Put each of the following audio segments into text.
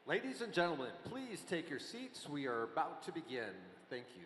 Ladies and gentlemen, please take your seats. We are about to begin. Thank you.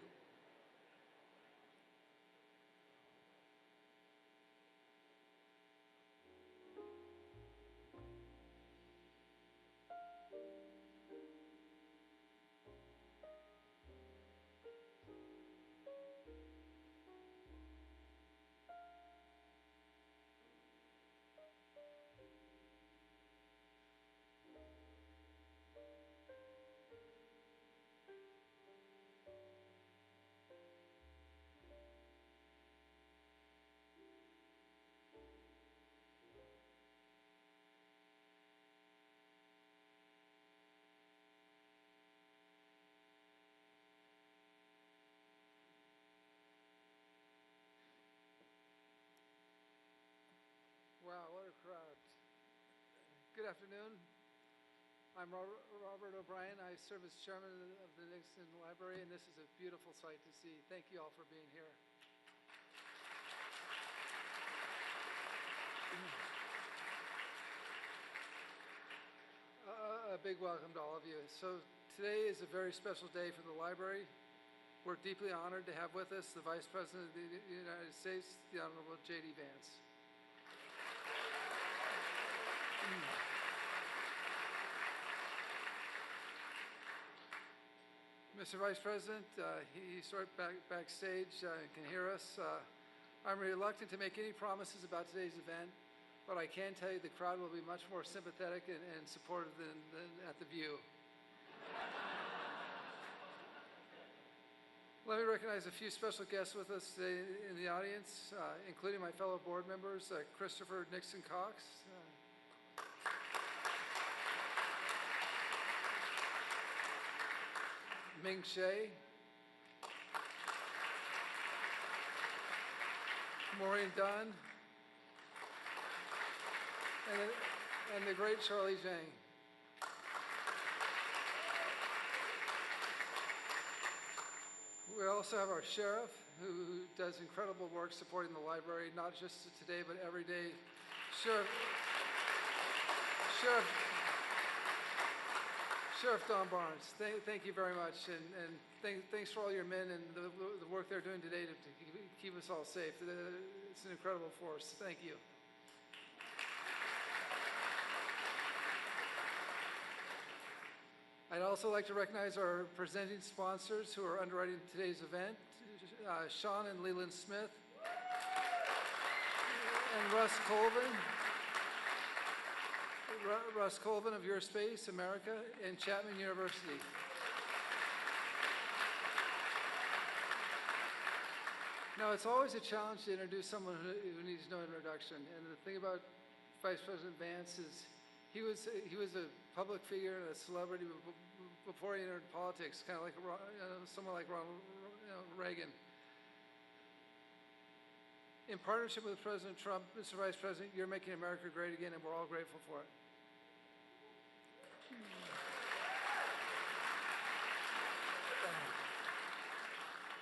Wow, what a crowd. Good afternoon. I'm Robert O'Brien. I serve as chairman of the Nixon Library, and this is a beautiful sight to see. Thank you all for being here. A big welcome to all of you. So today is a very special day for the library. We're deeply honored to have with us the Vice President of the United States, the Honorable JD Vance. Mr. Vice President, he's right backstage, can hear us. I'm reluctant to make any promises about today's event, but I can tell you the crowd will be much more sympathetic and supportive than at the View. Let me recognize a few special guests with us today in the audience, including my fellow board members, Christopher Nixon Cox, Ming Shea, Maureen Dunn, and the great Charlie Zhang. We also have our sheriff, who does incredible work supporting the library, not just today, but every day. Sheriff Don Barnes, thank you very much, and thanks for all your men and the work they're doing today to keep us all safe. It's an incredible force. Thank you. I'd also like to recognize our presenting sponsors who are underwriting today's event, Sean and Leland Smith, and Russ Colvin. Russ Colvin of Your Space America and Chapman University. Now, it's always a challenge to introduce someone who needs no introduction. And the thing about Vice President Vance is he was a public figure and a celebrity before he entered politics, kind of like someone like Ronald Reagan. In partnership with President Trump, Mr. Vice President, you're making America great again, and we're all grateful for it.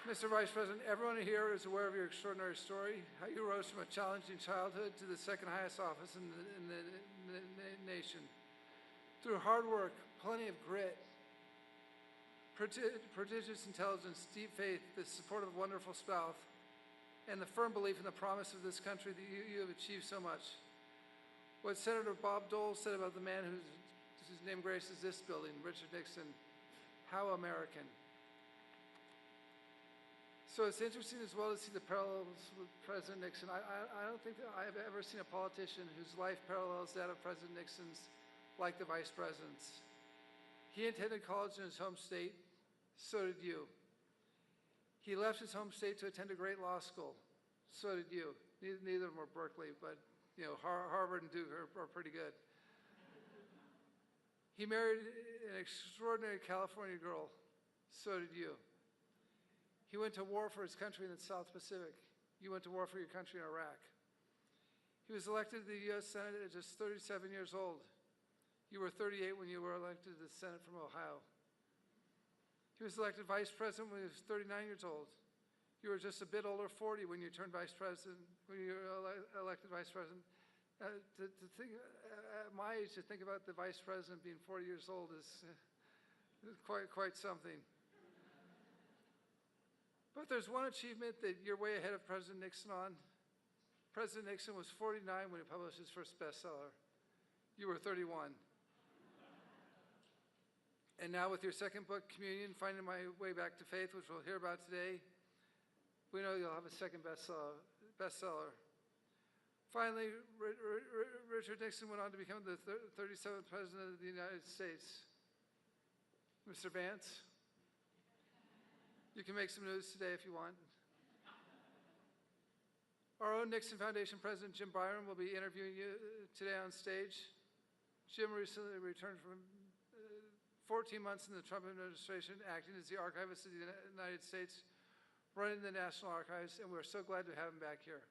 Mr. Vice President, everyone here is aware of your extraordinary story, how you rose from a challenging childhood to the second highest office in the nation. Through hard work, plenty of grit, prodigious intelligence, deep faith, the support of a wonderful spouse, and the firm belief in the promise of this country that you have achieved so much. What Senator Bob Dole said about the man whose name graces this building, Richard Nixon, how American. So it's interesting as well to see the parallels with President Nixon. I don't think that I've ever seen a politician whose life parallels that of President Nixon's like the Vice President's. He attended college in his home state, so did you. He left his home state to attend a great law school, so did you. Neither of them were Berkeley, but you know, Harvard and Duke are pretty good. He married an extraordinary California girl, so did you. He went to war for his country in the South Pacific. You went to war for your country in Iraq. He was elected to the U.S. Senate at just 37 years old. You were 38 when you were elected to the Senate from Ohio. He was elected vice president when he was 39 years old. You were just a bit older, 40, when you turned vice president, when you were elected vice president. To think, at my age, to think about the vice president being 40 years old is quite something. But there's one achievement that you're way ahead of President Nixon on. President Nixon was 49 when he published his first bestseller. You were 31. And now with your second book, Communion, Finding My Way Back to Faith, which we'll hear about today, we know you'll have a second bestseller. Finally, Richard Nixon went on to become the 37th President of the United States. Mr. Vance, you can make some news today if you want. Our own Nixon Foundation President Jim Byron will be interviewing you today on stage. Jim recently returned from 14 months in the Trump administration, acting as the archivist of the United States, running the National Archives, and we're so glad to have him back here.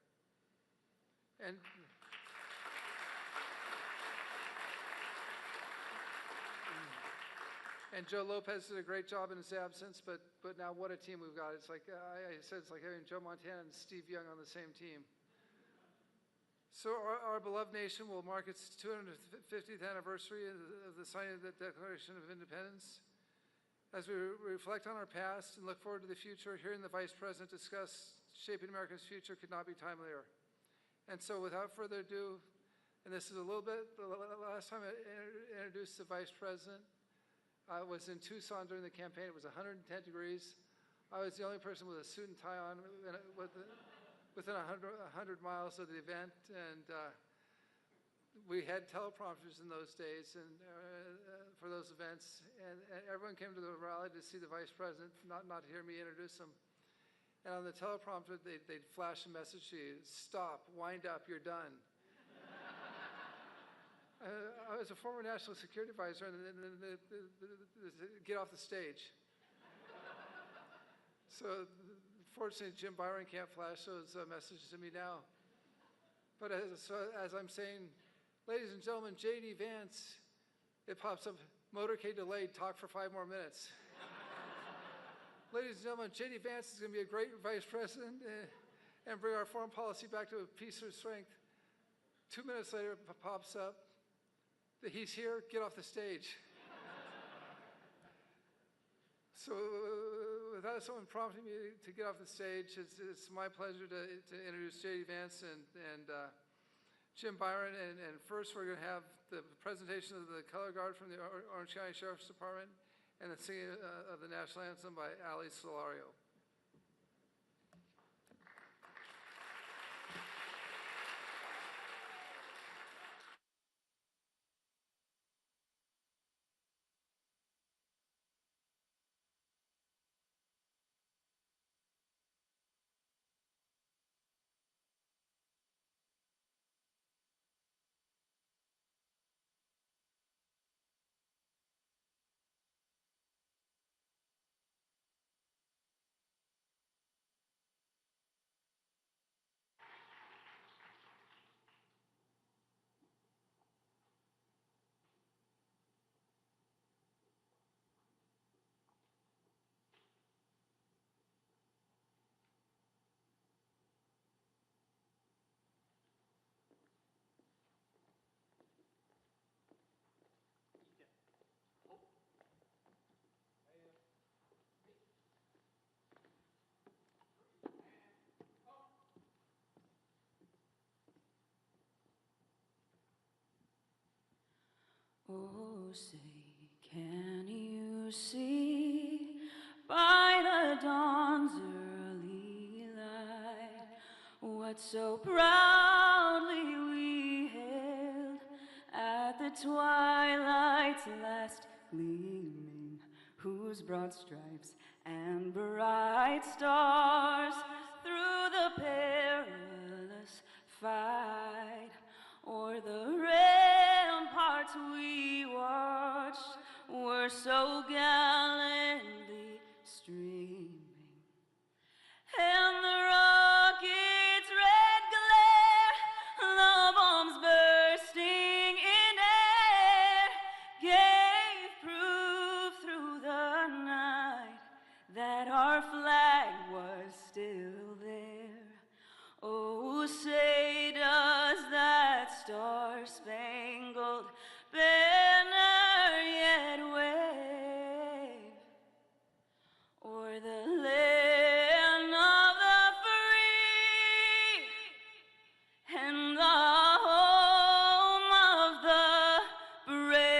And Joe Lopez did a great job in his absence, but now what a team we've got. It's like, I said, it's like having Joe Montana and Steve Young on the same team. So our beloved nation will mark its 250th anniversary of the signing of the Declaration of Independence. As we reflect on our past and look forward to the future, hearing the Vice President discuss shaping America's future could not be timelier. And so without further ado, and this is a little bit, the last time I introduced the Vice President, I was in Tucson during the campaign. It was 110 degrees. I was the only person with a suit and tie on within 100 miles of the event, and we had teleprompters in those days and for those events, and everyone came to the rally to see the Vice President, not to hear me introduce him. And on the teleprompter, they'd flash a message to you: stop, wind up, you're done. I was a former national security advisor, and get off the stage. So fortunately, Jim Byron can't flash those messages to me now. But as I'm saying, ladies and gentlemen, JD Vance, it pops up, motorcade delayed, talk for 5 more minutes. Ladies and gentlemen, JD Vance is going to be a great vice president and bring our foreign policy back to a peace or strength. 2 minutes later, it pops up that he's here, get off the stage. So without someone prompting me to get off the stage, it's my pleasure to introduce JD Vance and Jim Byron. And first we're going to have the presentation of the color guard from the Orange County Sheriff's Department and the singing of the national anthem by Ali Solario. Oh, say, can you see by the dawn's early light what so proudly we hailed at the twilight's last gleaming, whose broad stripes and bright stars through the perilous fight o'er the ramparts we watched were so gallantly streaming, and the rocket's red glare, the bombs bursting in air, gave proof through the night that our flag was still there. Oh, say does that star-spangled banner yet wave o'er the land of the free and the home of the brave?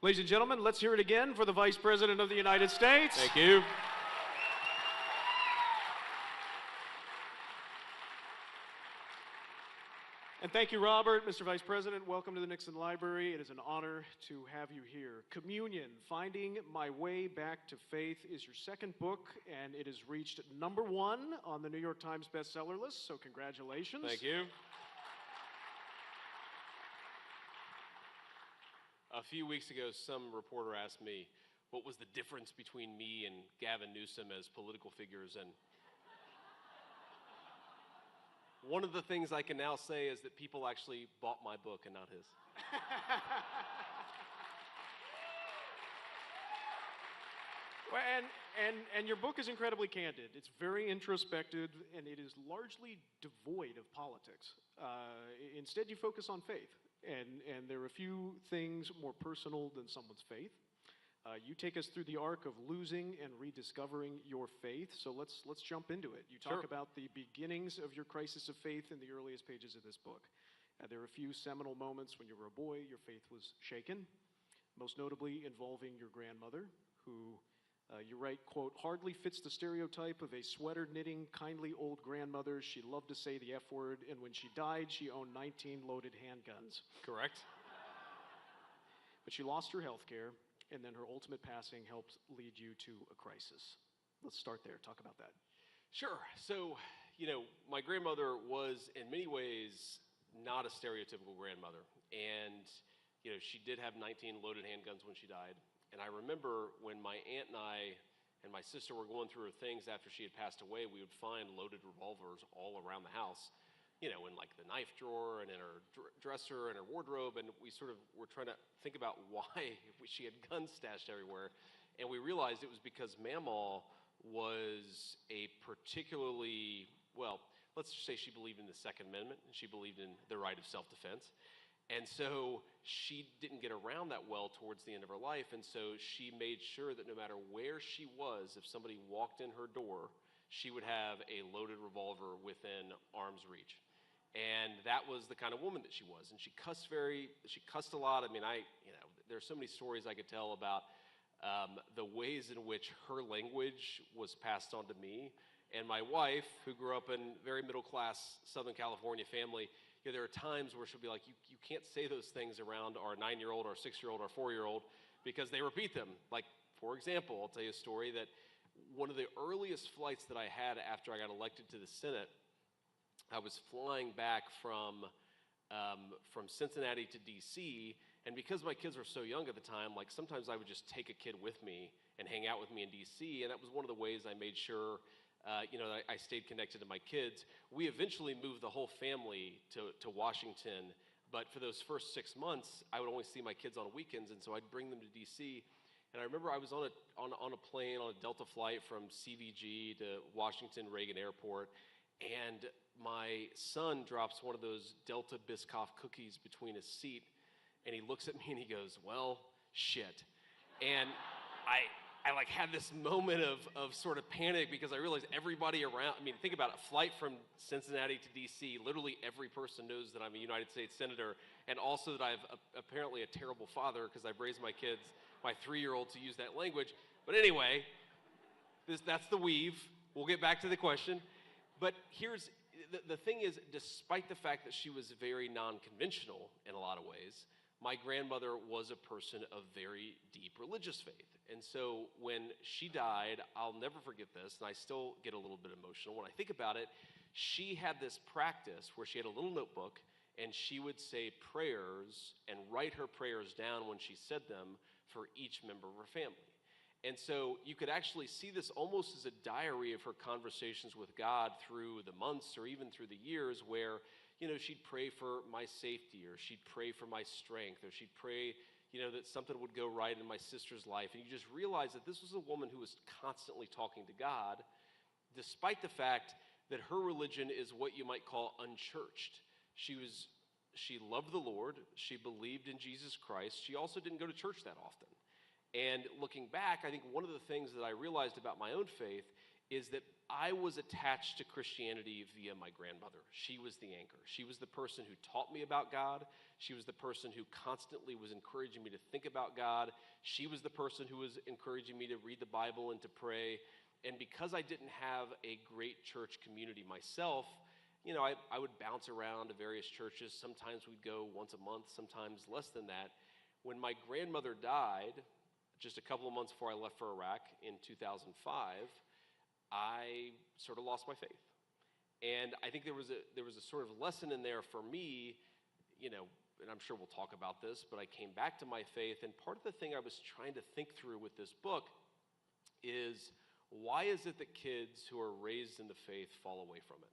Ladies and gentlemen, let's hear it again for the Vice President of the United States. Thank you. And thank you, Robert. Mr. Vice President, welcome to the Nixon Library. It is an honor to have you here. Communion, Finding My Way Back to Faith, is your second book, and it has reached #1 on the New York Times bestseller list, so congratulations. Thank you. A few weeks ago, some reporter asked me what was the difference between me and Gavin Newsom as political figures, and one of the things I can now say is that people actually bought my book and not his. Well, and your book is incredibly candid. It's very introspective, and it is largely devoid of politics. Instead, you focus on faith, and there are a few things more personal than someone's faith. You take us through the arc of losing and rediscovering your faith, so let's jump into it. You talk Sure. about the beginnings of your crisis of faith in the earliest pages of this book. There are a few seminal moments when you were a boy, your faith was shaken, most notably involving your grandmother, who you write, quote, hardly fits the stereotype of a sweater-knitting, kindly old grandmother. She loved to say the F word, and when she died, she owned 19 loaded handguns. Correct? But she lost her health care, and then her ultimate passing helped lead you to a crisis. Let's start there. Talk about that. Sure. So, my grandmother was in many ways not a stereotypical grandmother. And, she did have 19 loaded handguns when she died. And I remember when my aunt and I and my sister were going through her things after she had passed away, we would find loaded revolvers all around the house, in like the knife drawer and in her dresser and her wardrobe. And we sort of were trying to think about why she had guns stashed everywhere. And we realized it was because Mamaw was a particularly, well, let's just say she believed in the Second Amendment and she believed in the right of self-defense. And so she didn't get around that well towards the end of her life, and so she made sure that no matter where she was, if somebody walked in her door, she would have a loaded revolver within arm's reach. And that was the kind of woman that she was. And she cussed a lot. I mean, there's so many stories I could tell about the ways in which her language was passed on to me. And my wife, who grew up in a very middle-class Southern California family, there are times where she'll be like, you can't say those things around our 9-year-old, our 6-year-old, our 4-year-old, because they repeat them. Like, for example, I'll tell you a story that one of the earliest flights that I had after I got elected to the Senate, I was flying back from Cincinnati to DC, and because my kids were so young at the time, like sometimes I would just take a kid with me and hang out with me in DC, and that was one of the ways I made sure I stayed connected to my kids. We eventually moved the whole family to Washington, but for those first 6 months, I would only see my kids on weekends, and so I'd bring them to D.C. And I remember I was on a plane on a Delta flight from CVG to Washington Reagan Airport, and my son drops one of those Delta Biscoff cookies between his seat, and he looks at me and he goes, "Well, shit." And I like had this moment of sort of panic because I realized everybody around, I mean, think about it, a flight from Cincinnati to DC, literally every person knows that I'm a United States Senator, and also that I've apparently a terrible father because I've raised my kids, my 3-year-old, to use that language. But anyway, that's the weave. We'll get back to the question. But here's, the thing is, despite the fact that she was very non-conventional in a lot of ways, my grandmother was a person of very deep religious faith. And so when she died, I'll never forget this, and I still get a little bit emotional when I think about it. She had this practice where she had a little notebook, and she would say prayers and write her prayers down when she said them for each member of her family. And so you could actually see this almost as a diary of her conversations with God through the months or even through the years where, she'd pray for my safety, or she'd pray for my strength, or she'd pray, that something would go right in my sister's life. And you just realize that this was a woman who was constantly talking to God, despite the fact that her religion is what you might call unchurched. She loved the Lord. She believed in Jesus Christ. She also didn't go to church that often. And looking back, I think one of the things that I realized about my own faith is that I was attached to Christianity via my grandmother. She was the anchor. She was the person who taught me about God. She was the person who constantly was encouraging me to think about God. She was the person who was encouraging me to read the Bible and to pray. And because I didn't have a great church community myself, I would bounce around to various churches. Sometimes we'd go once a month, sometimes less than that. When my grandmother died, just a couple of months before I left for Iraq in 2005, I sort of lost my faith. And I think there was a sort of lesson in there for me, and I'm sure we'll talk about this, but I came back to my faith, and part of the thing I was trying to think through with this book is, why is it that kids who are raised in the faith fall away from it?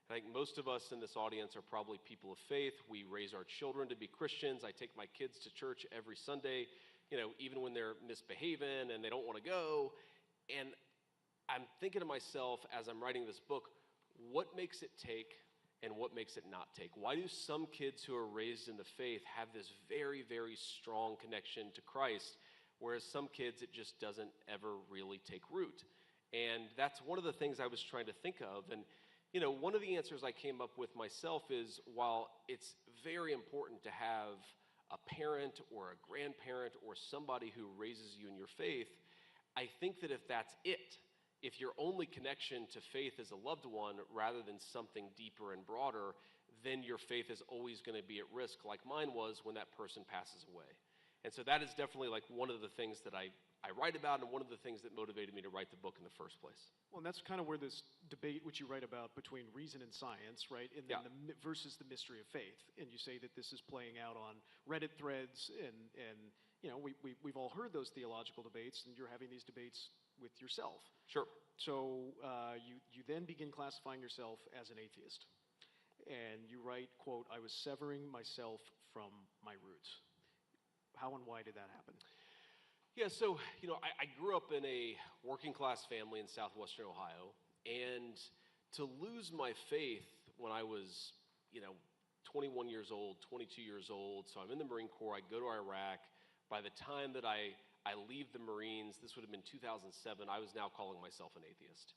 I think most of us in this audience are probably people of faith. We raise our children to be Christians. I take my kids to church every Sunday, even when they're misbehaving and they don't want to go. And I'm thinking to myself as I'm writing this book, what makes it take and what makes it not take? Why do some kids who are raised in the faith have this very, very strong connection to Christ, whereas some kids it just doesn't ever really take root? And that's one of the things I was trying to think of. And one of the answers I came up with myself is, while it's very important to have a parent or a grandparent or somebody who raises you in your faith, I think that if that's it, if your only connection to faith is a loved one rather than something deeper and broader, then your faith is always going to be at risk, like mine was when that person passes away. And so that is definitely like one of the things that I write about, and one of the things that motivated me to write the book in the first place. Well, and that's kind of where this debate, which you write about, between reason and science, right, and then versus the mystery of faith. And you say that this is playing out on Reddit threads, and we've all heard those theological debates, and you're having these debates with yourself. Sure. So you then begin classifying yourself as an atheist. And you write, quote, "I was severing myself from my roots." How and why did that happen? Yeah, so, I grew up in a working class family in southwestern Ohio, and to lose my faith when I was, 21 years old, 22 years old, so I'm in the Marine Corps, I go to Iraq. By the time that I leave the Marines, this would have been 2007, I was now calling myself an atheist.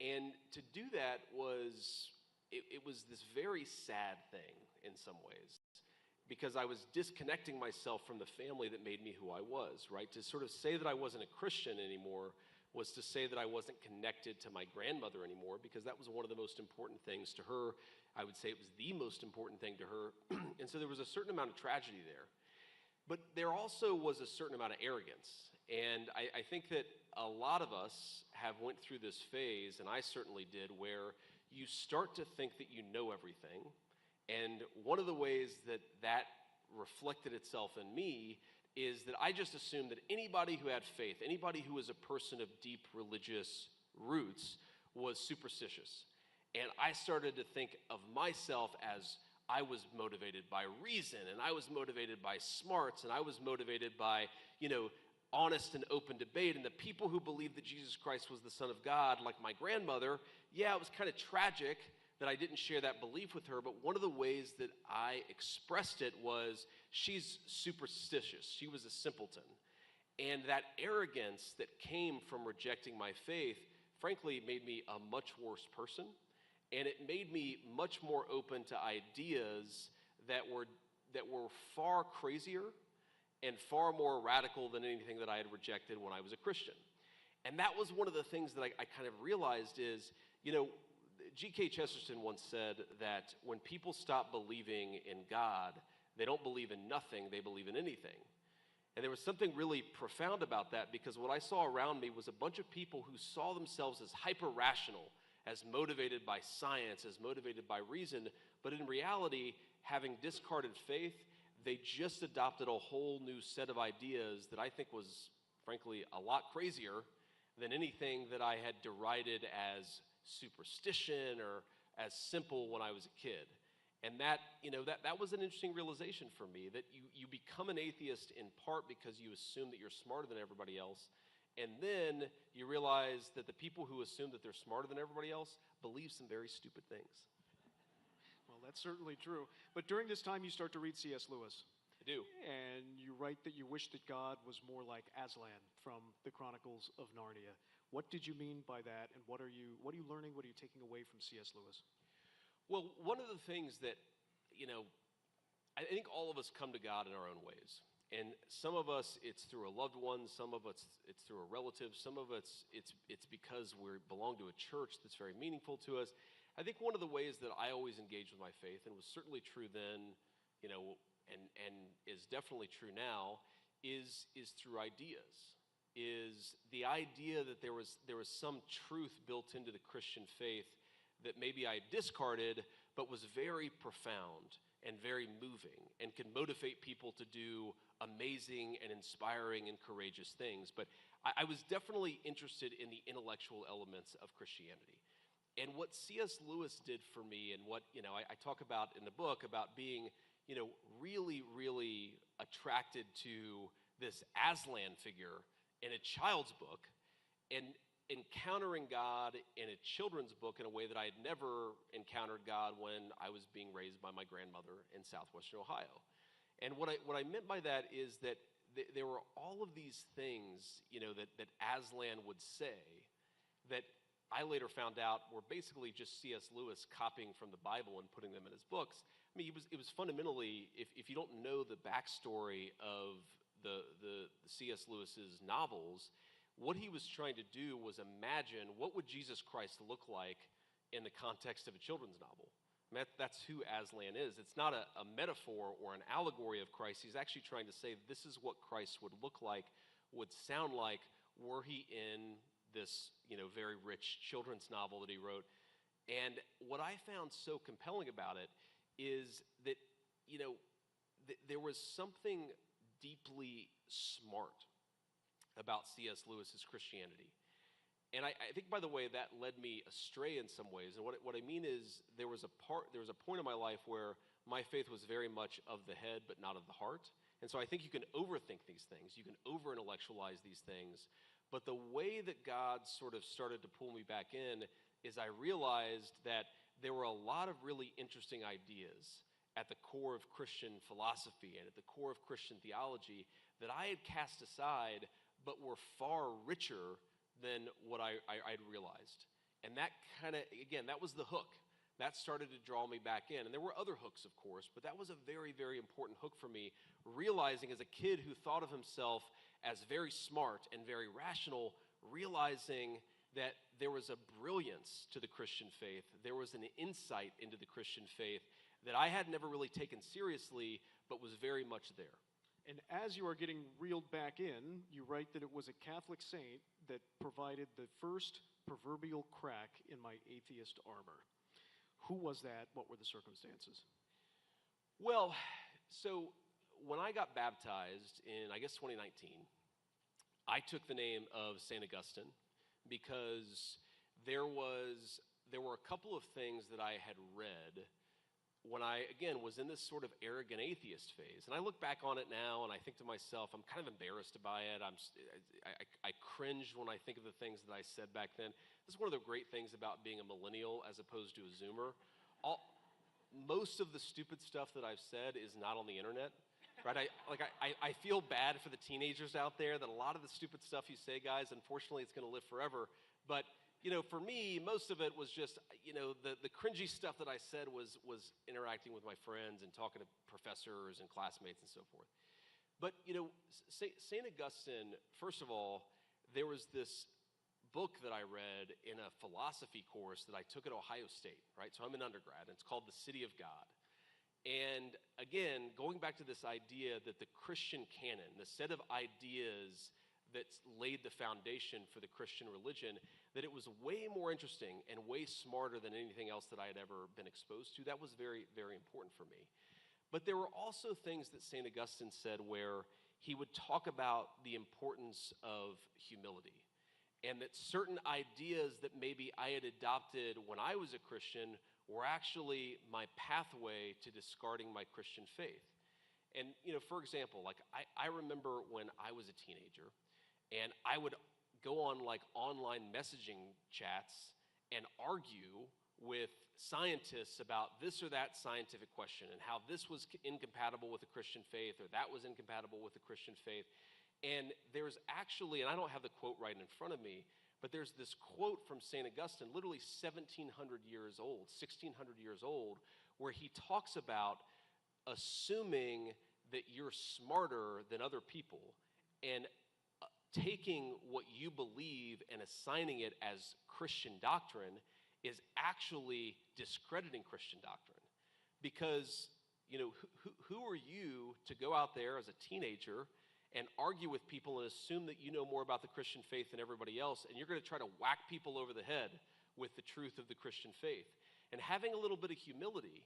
And to do that was, it was this very sad thing in some ways, because I was disconnecting myself from the family that made me who I was, right? To sort of say that I wasn't a Christian anymore was to say that I wasn't connected to my grandmother anymore, because that was one of the most important things to her. I would say it was the most important thing to her. And so there was a certain amount of tragedy there. But there also was a certain amount of arrogance. And I think that a lot of us have went through this phase, and I certainly did, where you start to think that you know everything. And one of the ways that reflected itself in me is that I just assumed that anybody who had faith, anybody who was a person of deep religious roots, was superstitious. And I started to think of myself as I was motivated by reason, and I was motivated by smarts, and I was motivated by, honest and open debate. And the people who believed that Jesus Christ was the Son of God, like my grandmother, yeah, it was kind of tragic that I didn't share that belief with her, but one of the ways that I expressed it was she's superstitious. She was a simpleton. And that arrogance that came from rejecting my faith, frankly, made me a much worse person. And it made me much more open to ideas that were far crazier and far more radical than anything that I had rejected when I was a Christian. And that was one of the things that I kind of realized is, G.K. Chesterton once said that when people stop believing in God, they don't believe in nothing, they believe in anything. And there was something really profound about that, because what I saw around me was a bunch of people who saw themselves as hyper-rational, as motivated by science, as motivated by reason, but in reality, having discarded faith, they just adopted a whole new set of ideas that I think was, frankly, a lot crazier than anything that I had derided as superstition or as simple when I was a kid. And that was an interesting realization for me, that you become an atheist in part because you assume that you're smarter than everybody else, and then you realize that the people who assume that they're smarter than everybody else believe some very stupid things. Well, that's certainly true. But during this time, you start to read C.S. Lewis. I do. And you write that you wish that God was more like Aslan from the Chronicles of Narnia. What did you mean by that, and what are you learning, what are you taking away from C.S. Lewis? Well, one of the things that, I think all of us come to God in our own ways. And some of us, it's through a loved one. Some of us, it's through a relative. Some of us, it's because we belong to a church that's very meaningful to us. I think one of the ways that I always engaged with my faith, and was certainly true then, and is definitely true now, is through ideas. Is the idea that there was some truth built into the Christian faith that maybe I discarded, but was very profound and very moving and can motivate people to do amazing and inspiring and courageous things. But I was definitely interested in the intellectual elements of Christianity. And what C.S. Lewis did for me, and what I talk about in the book, about being really, really attracted to this Aslan figure in a child's book, and encountering God in a children's book in a way that I had never encountered God when I was being raised by my grandmother in southwestern Ohio. And what I meant by that is that there were all of these things, that Aslan would say that I later found out were basically just C.S. Lewis copying from the Bible and putting them in his books. I mean, it was fundamentally, if you don't know the backstory of the C.S. Lewis's novels, what he was trying to do was imagine what would Jesus Christ look like in the context of a children's novel. I mean, that's who Aslan is. It's not a metaphor or an allegory of Christ. He's actually trying to say this is what Christ would look like, would sound like, were he in this very rich children's novel that he wrote. And what I found so compelling about it is that there was something deeply smart about C.S. Lewis's Christianity. And I think, by the way, that led me astray in some ways. And what I mean is there was a point in my life where my faith was very much of the head but not of the heart. And so I think you can overthink these things. You can over-intellectualize these things. But the way that God sort of started to pull me back in is I realized that there were a lot of really interesting ideas at the core of Christian philosophy and at the core of Christian theology that I had cast aside but were far richer than what I'd realized. And that that was the hook. That started to draw me back in. And there were other hooks, of course, but that was a very, very important hook for me, realizing as a kid who thought of himself as very smart and very rational, realizing that there was a brilliance to the Christian faith. There was an insight into the Christian faith that I had never really taken seriously, but was very much there. And as you are getting reeled back in, you write that it was a Catholic saint that provided the first proverbial crack in my atheist armor. Who was that? What were the circumstances? Well, so when I got baptized in, I guess, 2019, I took the name of St. Augustine because there were a couple of things that I had read when I, again, was in this sort of arrogant atheist phase. And I look back on it now and I think to myself, I'm kind of embarrassed by it. I cringe when I think of the things that I said back then. This is one of the great things about being a millennial as opposed to a Zoomer. Most of the stupid stuff that I've said is not on the internet. Right? I feel bad for the teenagers out there that a lot of the stupid stuff you say, guys, unfortunately, it's going to live forever. But for me, most of it was just, the cringy stuff that I said was interacting with my friends and talking to professors and classmates and so forth. But, St. Augustine, first of all, there was this book that I read in a philosophy course that I took at Ohio State, right? So I'm an undergrad, and it's called The City of God. And again, going back to this idea that the Christian canon, the set of ideas that's laid the foundation for the Christian religion, that it was way more interesting and way smarter than anything else that I had ever been exposed to. That was very, very important for me. But there were also things that St. Augustine said where he would talk about the importance of humility, and that certain ideas that maybe I had adopted when I was a Christian were actually my pathway to discarding my Christian faith. And, for example, like I remember when I was a teenager, and I would go on like online messaging chats and argue with scientists about this or that scientific question and how this was incompatible with the Christian faith or that was incompatible with the Christian faith. And there's actually, and I don't have the quote right in front of me, but there's this quote from St. Augustine, literally 1,700 years old, 1,600 years old, where he talks about assuming that you're smarter than other people and taking what you believe and assigning it as Christian doctrine is actually discrediting Christian doctrine. Because, who are you to go out there as a teenager and argue with people and assume that you know more about the Christian faith than everybody else, and you're going to try to whack people over the head with the truth of the Christian faith? And having a little bit of humility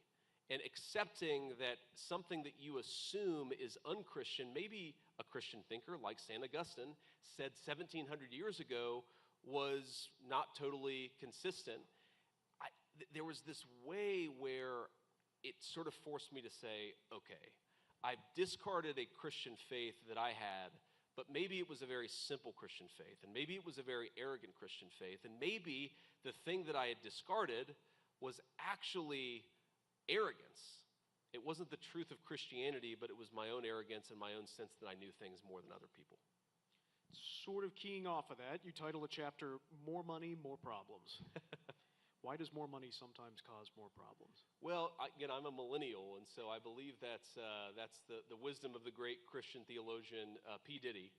and accepting that something that you assume is unchristian, maybe a Christian thinker like St. Augustine said 1,700 years ago was not totally consistent. There was this way where it sort of forced me to say, okay, I've discarded a Christian faith that I had, but maybe it was a very simple Christian faith, and maybe it was a very arrogant Christian faith, and maybe the thing that I had discarded was actually arrogance. It wasn't the truth of Christianity, but it was my own arrogance and my own sense that I knew things more than other people. Sort of keying off of that, you title a chapter, More Money, More Problems. Why does more money sometimes cause more problems? Well, again, I'm a millennial, and so I believe that's the wisdom of the great Christian theologian P. Diddy,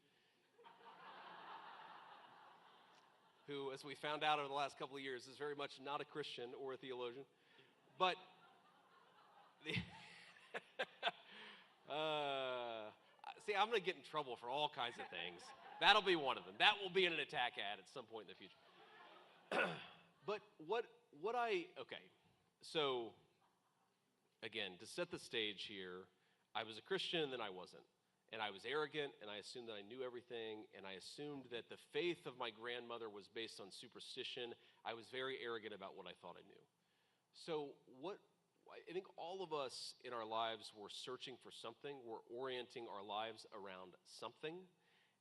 who, as we found out over the last couple of years, is very much not a Christian or a theologian. But see, I'm going to get in trouble for all kinds of things. That'll be one of them. That will be in an attack ad at some point in the future. But okay, so again, to set the stage here, I was a Christian and then I wasn't. And I was arrogant and I assumed that I knew everything, and I assumed that the faith of my grandmother was based on superstition. I was very arrogant about what I thought I knew. So I think all of us in our lives were searching for something. We're orienting our lives around something.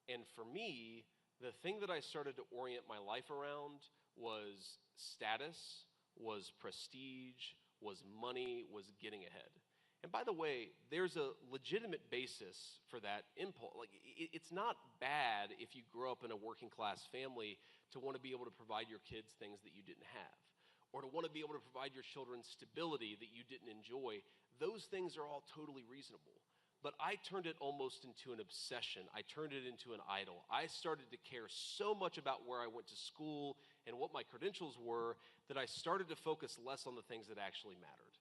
And for me, the thing that I started to orient my life around was status, was prestige, was money, was getting ahead. And by the way, there's a legitimate basis for that impulse. Like, it's not bad if you grow up in a working class family to want to be able to provide your kids things that you didn't have, or to want to be able to provide your children stability that you didn't enjoy. Those things are all totally reasonable. But I turned it almost into an obsession. I turned it into an idol. I started to care so much about where I went to school and what my credentials were that I started to focus less on the things that actually mattered.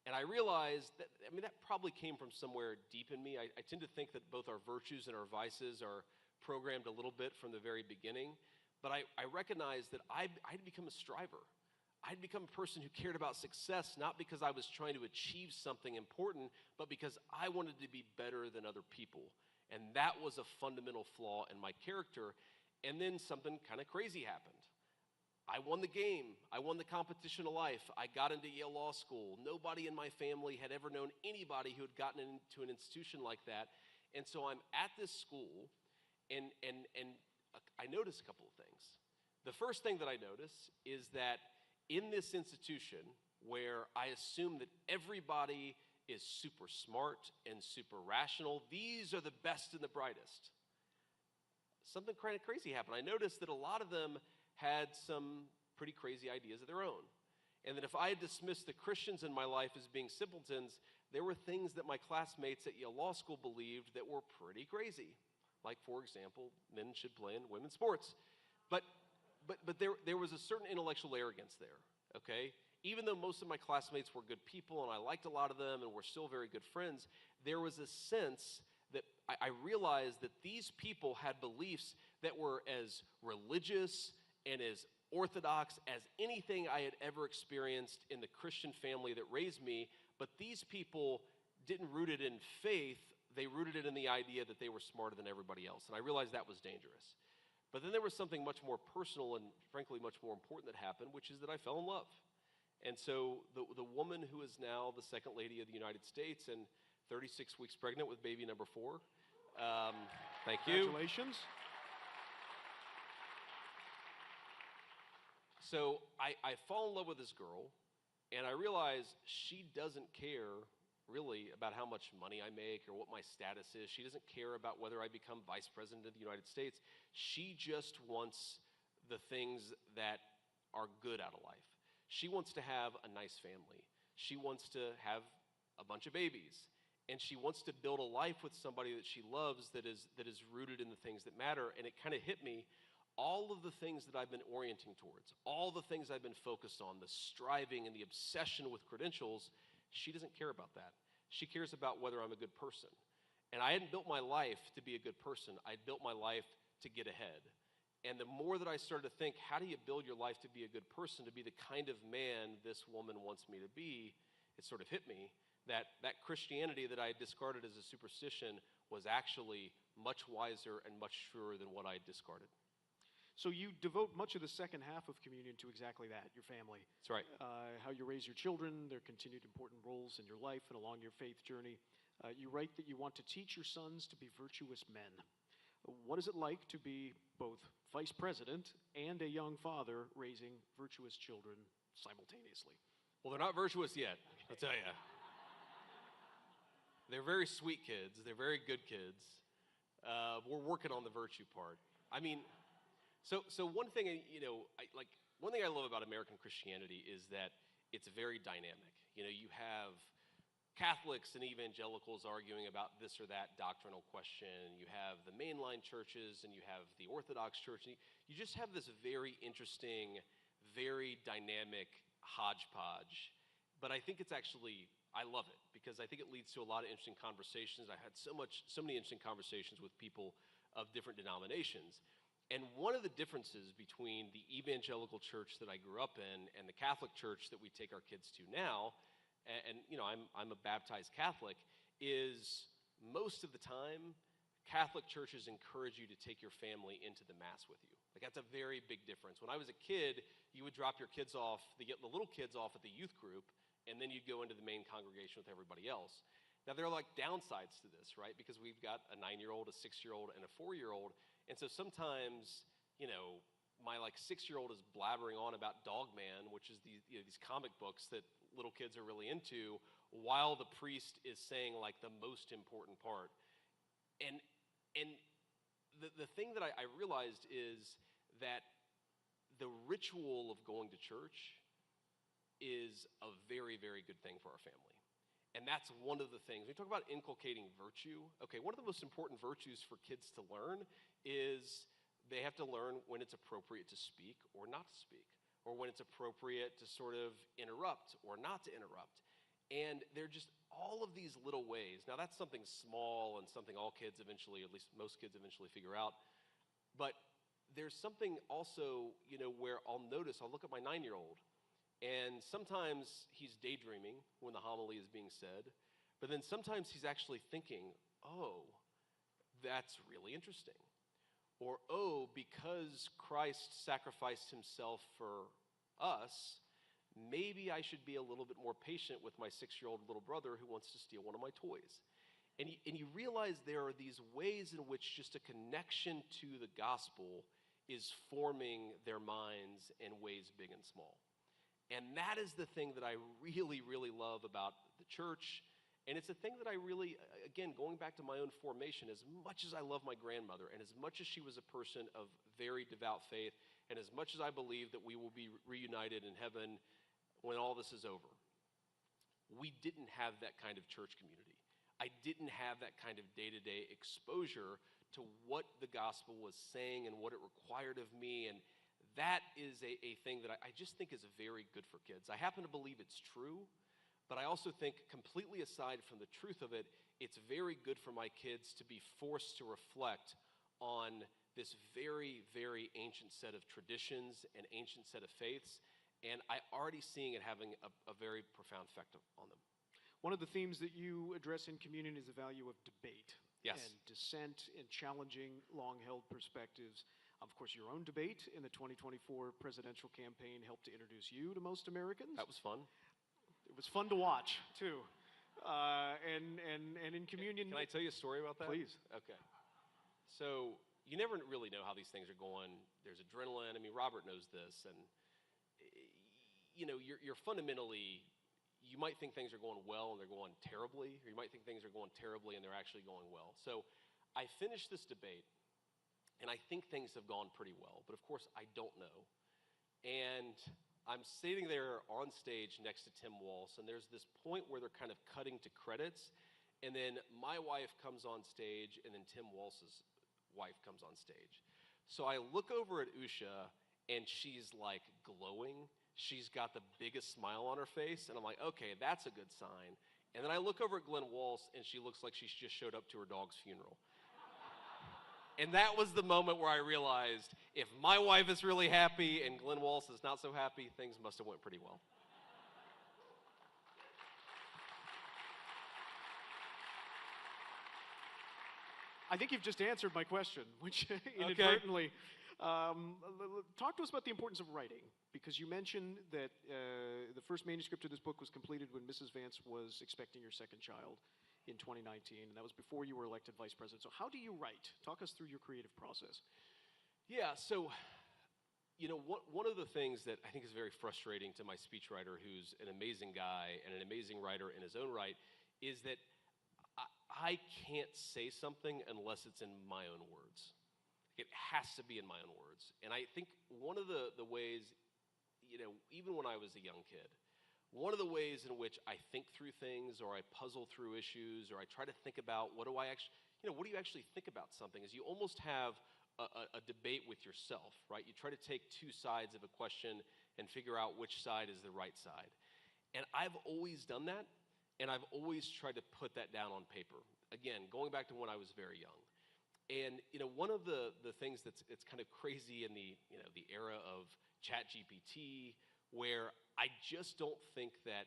And I realized that, that probably came from somewhere deep in me. I tend to think that both our virtues and our vices are programmed a little bit from the very beginning. But I recognized that I'd become a striver. I'd become a person who cared about success, not because I was trying to achieve something important, but because I wanted to be better than other people. And that was a fundamental flaw in my character. And then something kind of crazy happened. I won the game. I won the competition of life. I got into Yale Law School. Nobody in my family had ever known anybody who had gotten into an institution like that. And so I'm at this school, and I notice a couple of things. The first thing that I notice is that in this institution, where I assume that everybody is super smart and super rational, these are the best and the brightest, something kind of crazy happened. I noticed that a lot of them had some pretty crazy ideas of their own. And that if I had dismissed the Christians in my life as being simpletons, there were things that my classmates at Yale Law School believed that were pretty crazy. Like, for example, men should play in women's sports. But there was a certain intellectual arrogance there, okay? Even though most of my classmates were good people and I liked a lot of them and we're still very good friends, there was a sense that I realized that these people had beliefs that were as religious and as orthodox as anything I had ever experienced in the Christian family that raised me, but these people didn't root it in faith, they rooted it in the idea that they were smarter than everybody else, and I realized that was dangerous. But then there was something much more personal and frankly much more important that happened, which is that I fell in love. And so the woman who is now the second lady of the United States and 36 weeks pregnant with baby number 4, thank you. Congratulations. So I fall in love with this girl, and I realize she doesn't care really about how much money I make or what my status is. She doesn't care about whether I become vice president of the United States. She just wants the things that are good out of life. She wants to have a nice family. She wants to have a bunch of babies. And she wants to build a life with somebody that she loves that is rooted in the things that matter. And it kind of hit me. All of the things that I've been orienting towards, all the things I've been focused on, the striving and the obsession with credentials, she doesn't care about that. She cares about whether I'm a good person. And I hadn't built my life to be a good person. I'd built my life to get ahead. And the more that I started to think, how do you build your life to be a good person, to be the kind of man this woman wants me to be, it sort of hit me that Christianity that I had discarded as a superstition was actually much wiser and much truer than what I had discarded. So you devote much of the second half of communion to exactly that, your family. That's right. How you raise your children, their continued important roles in your life and along your faith journey. You write that you want to teach your sons to be virtuous men. What is it like to be both vice president and a young father raising virtuous children simultaneously? Well, they're not virtuous yet, I'll tell you. They're very sweet kids. They're very good kids. We're working on the virtue part. I mean, so one thing, one thing I love about American Christianity is that it's very dynamic. You know, you have Catholics and evangelicals arguing about this or that doctrinal question. You have the mainline churches and you have the Orthodox Church. And you just have this very interesting, very dynamic hodgepodge. But I think it's actually, I love it because I think it leads to a lot of interesting conversations. I had so many interesting conversations with people of different denominations. And one of the differences between the evangelical church that I grew up in and the Catholic church that we take our kids to now, and you know, I'm a baptized Catholic, is most of the time, Catholic churches encourage you to take your family into the Mass with you. Like, that's a very big difference. When I was a kid, you would drop your kids off, the little kids off at the youth group, and then you'd go into the main congregation with everybody else. Now, there are like downsides to this, right? Because we've got a 9-year-old, a 6-year-old, and a 4-year-old. And so sometimes, you know, my like 6-year-old is blabbering on about Dog Man, which is these comic books that little kids are really into, while the priest is saying like the most important part. And the thing that I realized is that the ritual of going to church is a very, very good thing for our family. And that's one of the things. We talk about inculcating virtue. Okay, one of the most important virtues for kids to learn is they have to learn when it's appropriate to speak or not to speak, or when it's appropriate to sort of interrupt or not to interrupt. And they're just all of these little ways. Now, that's something small and something all kids eventually, at least most kids eventually figure out. But there's something also, you know, where I'll look at my 9-year-old, and sometimes he's daydreaming when the homily is being said, but then sometimes he's actually thinking, oh, that's really interesting. Or, oh, because Christ sacrificed himself for us, maybe I should be a little bit more patient with my 6-year-old little brother who wants to steal one of my toys. And you realize there are these ways in which just a connection to the gospel is forming their minds in ways big and small. And that is the thing that I really, really love about the church. And it's a thing that I really, again, going back to my own formation, as much as I love my grandmother, and as much as she was a person of very devout faith, and as much as I believe that we will be reunited in heaven when all this is over, we didn't have that kind of church community. I didn't have that kind of day-to-day exposure to what the gospel was saying and what it required of me. And that is a thing that I just think is very good for kids. I happen to believe it's true, but I also think, completely aside from the truth of it, it's very good for my kids to be forced to reflect on this very, very ancient set of traditions and ancient set of faiths. And I'm already seeing it having a very profound effect on them. One of the themes that you address in communion is the value of debate. Yes. And dissent and challenging long-held perspectives. Of course, your own debate in the 2024 presidential campaign helped to introduce you to most Americans. That was fun. It was fun to watch, too. And in communion... Can I tell you a story about that? Please. Okay. So you never really know how these things are going. There's adrenaline. I mean, Robert knows this. And, you know, you're fundamentally... You might think things are going well and they're going terribly, or you might think things are going terribly and they're actually going well. So I finished this debate, and I think things have gone pretty well, but of course I don't know. And I'm sitting there on stage next to Tim Walsh, and there's this point where they're kind of cutting to credits, and then my wife comes on stage, and then Tim Walsh's wife comes on stage. So I look over at Usha, and she's like glowing. She's got the biggest smile on her face, and I'm like, okay, that's a good sign. And then I look over at Glenn Walsh, and she looks like she's just showed up to her dog's funeral. And that was the moment where I realized, if my wife is really happy and Glenn Walsh is not so happy, things must have went pretty well. I think you've just answered my question, which inadvertently... talk to us about the importance of writing, because you mentioned that the first manuscript of this book was completed when Mrs. Vance was expecting your second child in 2019, and that was before you were elected vice president. So how do you write? Talk us through your creative process. Yeah, so, you know, one of the things that I think is very frustrating to my speechwriter, who's an amazing guy and an amazing writer in his own right, is that I can't say something unless it's in my own words. It has to be in my own words. And I think one of the ways, you know, even when I was a young kid, one of the ways in which I think through things, or I puzzle through issues, or I try to think about what do you actually think about something, is you almost have a debate with yourself, right? You try to take two sides of a question and figure out which side is the right side. And I've always done that, and I've always tried to put that down on paper. Again, going back to when I was very young. And, you know, one of the things that's kind of crazy in the era of ChatGPT, where I just don't think that,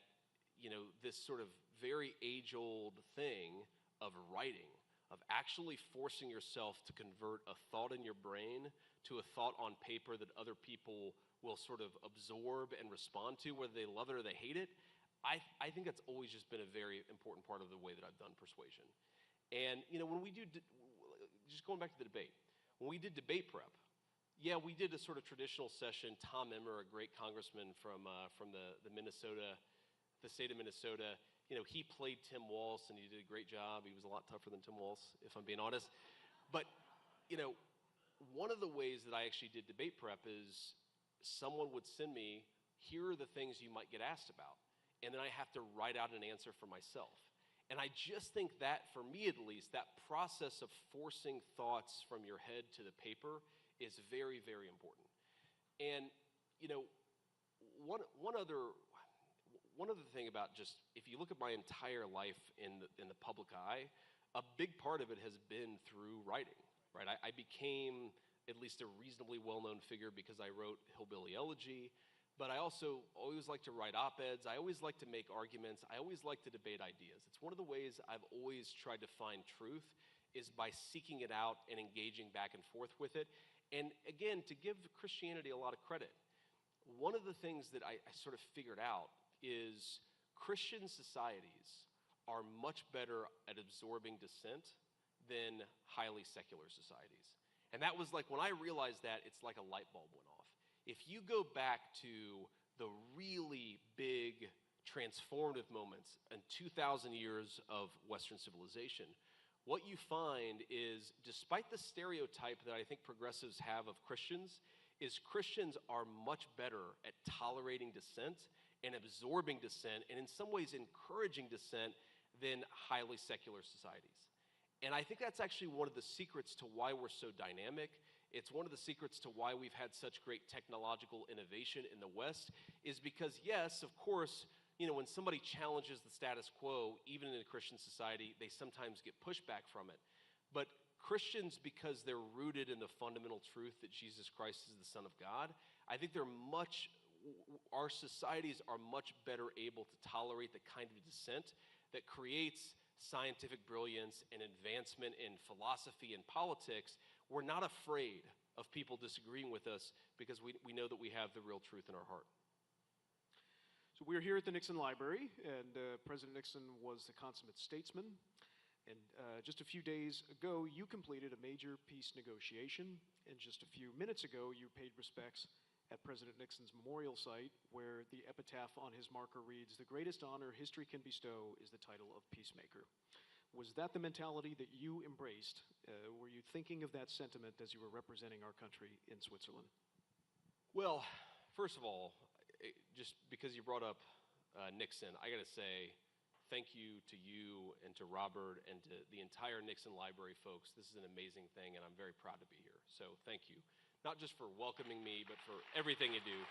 you know, this sort of very age-old thing of writing, of actually forcing yourself to convert a thought in your brain to a thought on paper that other people will sort of absorb and respond to, whether they love it or they hate it, I think that's always just been a very important part of the way that I've done persuasion. And, you know, when we do... Just going back to the debate. When we did debate prep, yeah, we did a sort of traditional session. Tom Emmer, a great congressman from the Minnesota, the state of Minnesota, you know, he played Tim Walsh, and he did a great job. He was a lot tougher than Tim Walsh, if I'm being honest. But, you know, one of the ways that I actually did debate prep is someone would send me, here are the things you might get asked about. And then I have to write out an answer for myself. And I just think that, for me at least, that process of forcing thoughts from your head to the paper is very, very important. And, you know, one other thing about just, if you look at my entire life in the public eye, a big part of it has been through writing, right? I became at least a reasonably well-known figure because I wrote Hillbilly Elegy. But I also always like to write op-eds. I always like to make arguments. I always like to debate ideas. It's one of the ways I've always tried to find truth, is by seeking it out and engaging back and forth with it. And again, to give Christianity a lot of credit, one of the things that I sort of figured out is Christian societies are much better at absorbing dissent than highly secular societies. And that was like, when I realized that, it's like a light bulb went off. If you go back to the really big transformative moments in 2,000 years of Western civilization, what you find is, despite the stereotype that I think progressives have of Christians, is Christians are much better at tolerating dissent and absorbing dissent, and in some ways encouraging dissent, than highly secular societies. And I think that's actually one of the secrets to why we're so dynamic. It's one of the secrets to why we've had such great technological innovation in the West, is because, yes, of course, when somebody challenges the status quo, even in a Christian society, they sometimes get pushback from it. But Christians, because they're rooted in the fundamental truth that Jesus Christ is the Son of God, I think our societies are much better able to tolerate the kind of dissent that creates scientific brilliance and advancement in philosophy and politics. We're not afraid of people disagreeing with us because we know that we have the real truth in our heart. So we're here at the Nixon Library, and President Nixon was the consummate statesman. And just a few days ago, you completed a major peace negotiation. And just a few minutes ago, you paid respects at President Nixon's memorial site, where the epitaph on his marker reads, "The greatest honor history can bestow is the title of peacemaker." Was that the mentality that you embraced? Were you thinking of that sentiment as you were representing our country in Switzerland? Well, first of all, just because you brought up Nixon, I got to say thank you to you and to Robert and to the entire Nixon Library folks. This is an amazing thing, and I'm very proud to be here. So thank you, not just for welcoming me, but for everything you do.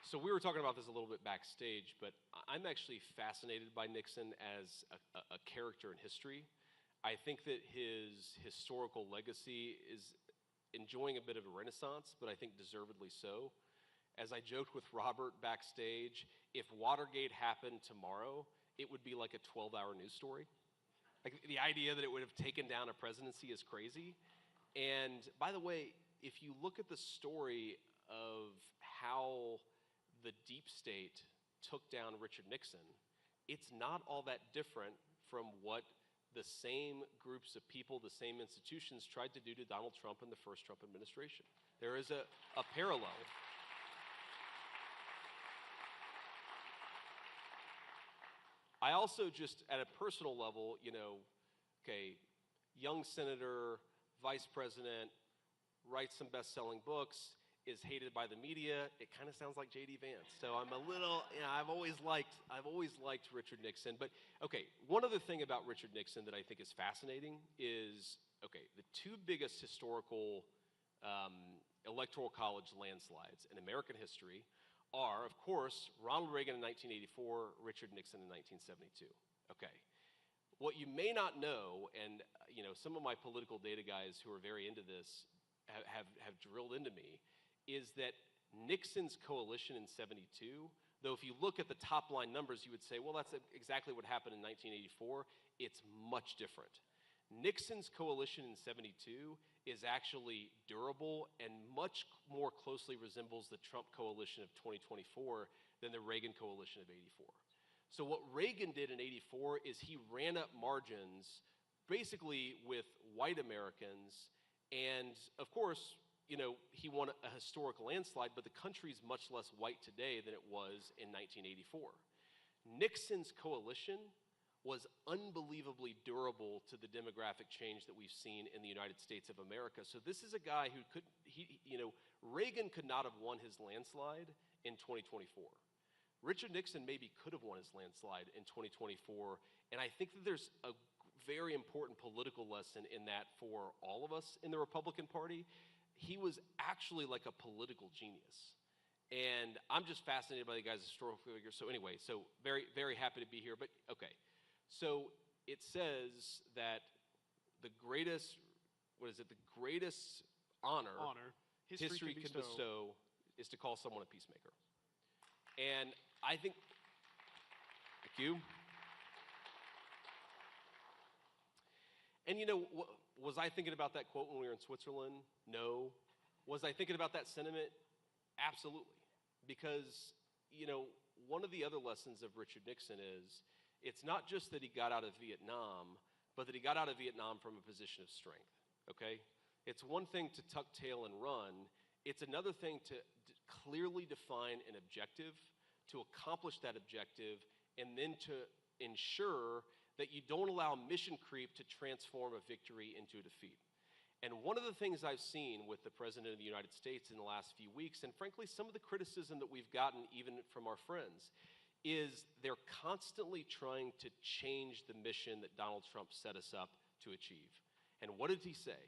So we were talking about this a little bit backstage, but I'm actually fascinated by Nixon as a character in history. I think that his historical legacy is enjoying a bit of a renaissance, but I think deservedly so. As I joked with Robert backstage, if Watergate happened tomorrow, it would be like a 12-hour news story. Like, the idea that it would have taken down a presidency is crazy. And by the way, if you look at the story of how the deep state took down Richard Nixon, it's not all that different from what the same groups of people, the same institutions tried to do to Donald Trump in the first Trump administration. There is a parallel. I also, just at a personal level, young senator, vice president, writes some best-selling books, is hated by the media. It kind of sounds like JD Vance. So I'm a little, I've always liked Richard Nixon. But okay, one other thing about Richard Nixon that I think is fascinating is, the two biggest historical electoral college landslides in American history are, of course, Ronald Reagan in 1984, Richard Nixon in 1972. Okay. What you may not know, and some of my political data guys who are very into this have drilled into me, is that Nixon's coalition in 72, though if you look at the top line numbers, you would say, well, that's exactly what happened in 1984. It's much different. Nixon's coalition in 72 is actually durable and much more closely resembles the Trump coalition of 2024 than the Reagan coalition of 84. So what Reagan did in 84 is he ran up margins basically with white Americans, and of course, he won a historical landslide, but the country's much less white today than it was in 1984. Nixon's coalition was unbelievably durable to the demographic change that we've seen in the United States of America. So this is a guy who Reagan could not have won his landslide in 2024. Richard Nixon maybe could have won his landslide in 2024, and I think that there's a very important political lesson in that for all of us in the Republican Party. He was actually like a political genius. And I'm just fascinated by the guy's historical figure. So anyway, so very, very happy to be here. But okay, so it says that the greatest honor history can bestow is to call someone a peacemaker. And I think, thank you. And was I thinking about that quote when we were in Switzerland? No. Was I thinking about that sentiment? Absolutely. Because, one of the other lessons of Richard Nixon is it's not just that he got out of Vietnam, but that he got out of Vietnam from a position of strength, okay? It's one thing to tuck tail and run. It's another thing to clearly define an objective, to accomplish that objective, and then to ensure that you don't allow mission creep to transform a victory into a defeat. And one of the things I've seen with the President of the United States in the last few weeks, and frankly, some of the criticism that we've gotten even from our friends, is they're constantly trying to change the mission that Donald Trump set us up to achieve. And what did he say?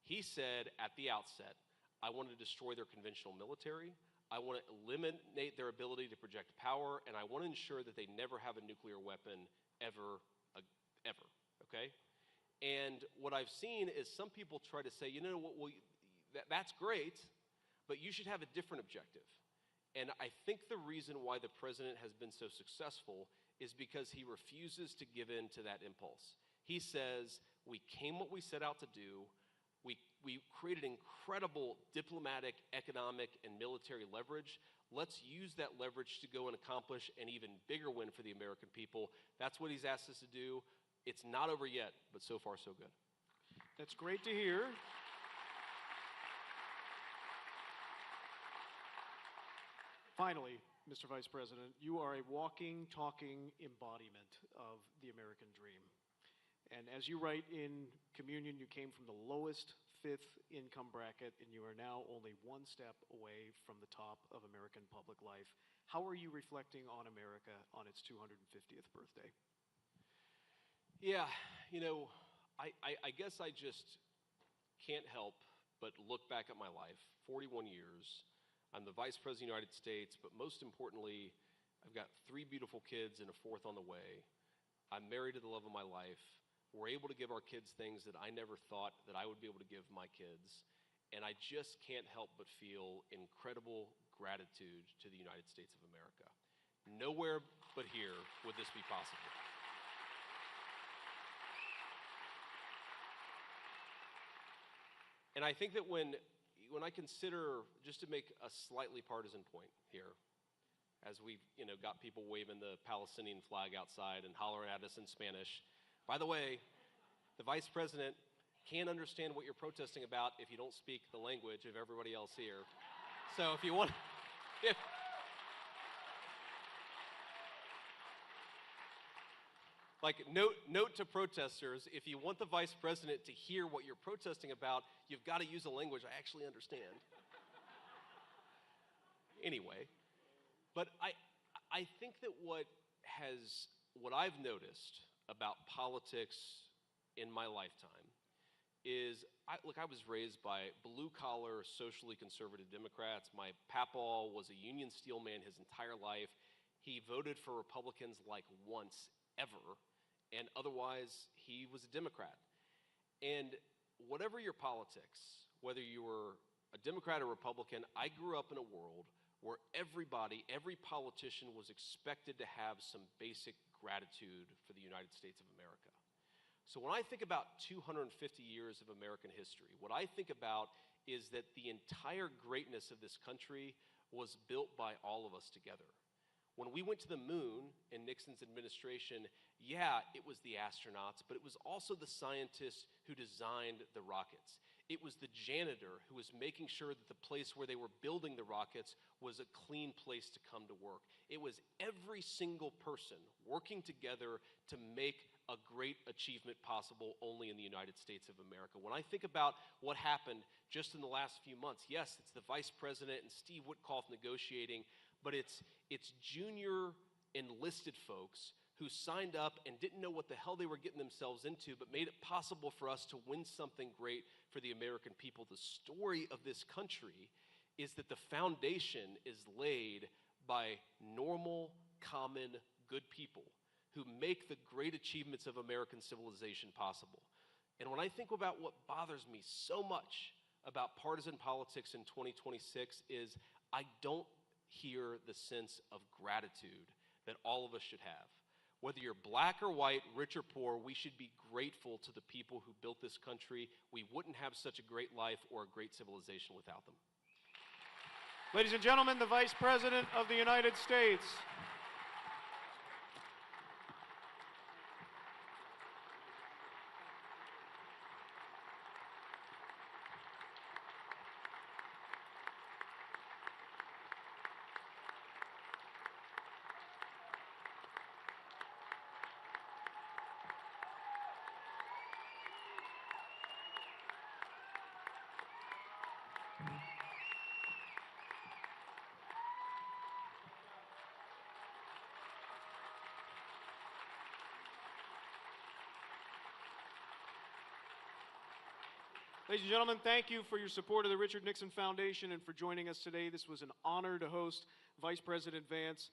He said at the outset, I want to destroy their conventional military, I want to eliminate their ability to project power, and I want to ensure that they never have a nuclear weapon ever, okay? And what I've seen is some people try to say, that's great, but you should have a different objective. And I think the reason why the president has been so successful is because he refuses to give in to that impulse. He says, we came what we set out to do. We created incredible diplomatic, economic, and military leverage. Let's use that leverage to go and accomplish an even bigger win for the American people. That's what he's asked us to do. It's not over yet, but so far so good. That's great to hear. Finally, Mr. Vice President, you are a walking, talking embodiment of the American dream. And as you write in Communion, you came from the lowest fifth income bracket, and you are now only one step away from the top of American public life. How are you reflecting on America on its 250th birthday? Yeah, I guess I just can't help but look back at my life, 41 years. I'm the Vice President of the United States, but most importantly, I've got 3 beautiful kids and a 4th on the way. I'm married to the love of my life. We're able to give our kids things that I never thought that I would be able to give my kids. And I just can't help but feel incredible gratitude to the United States of America. Nowhere but here would this be possible. And I think that when I consider, just to make a slightly partisan point here, as we've got people waving the Palestinian flag outside and hollering at us in Spanish. By the way, the Vice President can't understand what you're protesting about if you don't speak the language of everybody else here. So if you want, note to protesters, if you want the Vice President to hear what you're protesting about, you've got to use a language I actually understand. Anyway, but I think that what I've noticed about politics in my lifetime is, I was raised by blue-collar, socially conservative Democrats. My papaw was a union steel man his entire life. He voted for Republicans like once ever, and otherwise he was a Democrat. And whatever your politics, whether you were a Democrat or Republican, I grew up in a world where every politician was expected to have some basic gratitude for the United States of America. So when I think about 250 years of American history, what I think about is that the entire greatness of this country was built by all of us together. When we went to the moon in Nixon's administration, yeah, it was the astronauts, but it was also the scientists who designed the rockets. It was the janitor who was making sure that the place where they were building the rockets was a clean place to come to work. It was every single person working together to make a great achievement possible only in the United States of America. When I think about what happened just in the last few months, yes, it's the Vice President and Steve Witkoff negotiating, but it's junior enlisted folks who signed up and didn't know what the hell they were getting themselves into, but made it possible for us to win something great for the American people. The story of this country is that the foundation is laid by normal, common, good people who make the great achievements of American civilization possible. And when I think about what bothers me so much about partisan politics in 2026 is I don't hear the sense of gratitude that all of us should have. Whether you're black or white, rich or poor, we should be grateful to the people who built this country. We wouldn't have such a great life or a great civilization without them. Ladies and gentlemen, the Vice President of the United States. Ladies and gentlemen, thank you for your support of the Richard Nixon Foundation and for joining us today. This was an honor to host Vice President Vance.